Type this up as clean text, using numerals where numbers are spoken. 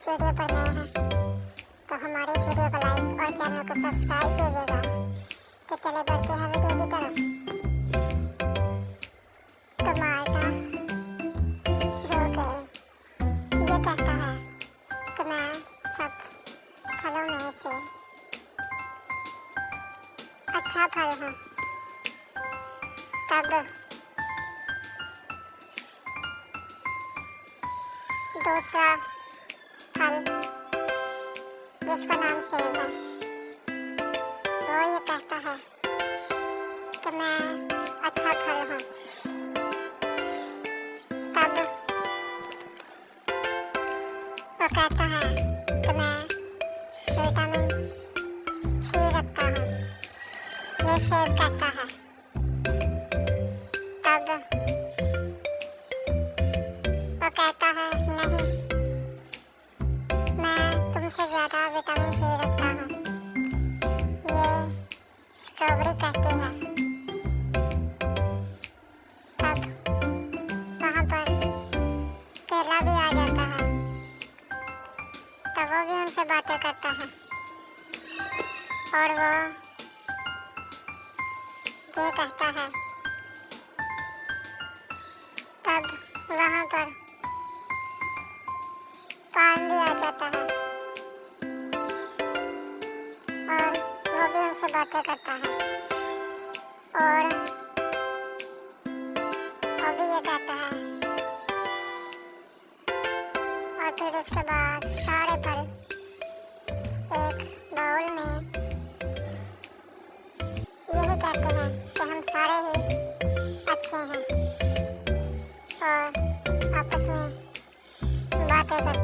इस वीडियो पर नए हैं तो हमारे इस वीडियो को लाइक और चैनल को सब्सक्राइब कीजिएगा। तो चले बढ़ते हैं वीडियो की तरफ। टमाटर जो कि ये कहता है कि मैं सब फलों में से अच्छा फल हूँ। तब दूसरा फल जिसका नाम सेब है वो ये कहता है कि मैं अच्छा फल हूँ। तब वो कहता है कि मैं विटामिन सी रखता हूँ। ये सेब कहता है। तब वो कहता है नहीं, मैं तुमसे ज़्यादा विटामिन सी रखता हूँ। ये स्ट्रॉबेरी कहती है। तब वहाँ पर केला भी आ जाता है। तब वो भी उनसे बातें करता है और वो ये कहता है। तब वहाँ पर पान भी आ जाता है और वो भी उनसे बातें करता है और वो भी ये कहता है। और फिर उसके बाद सारे फल एक बाउल में यही कहते हैं कि हम सारे ही अच्छे हैं और आपस में बातें करते हैं।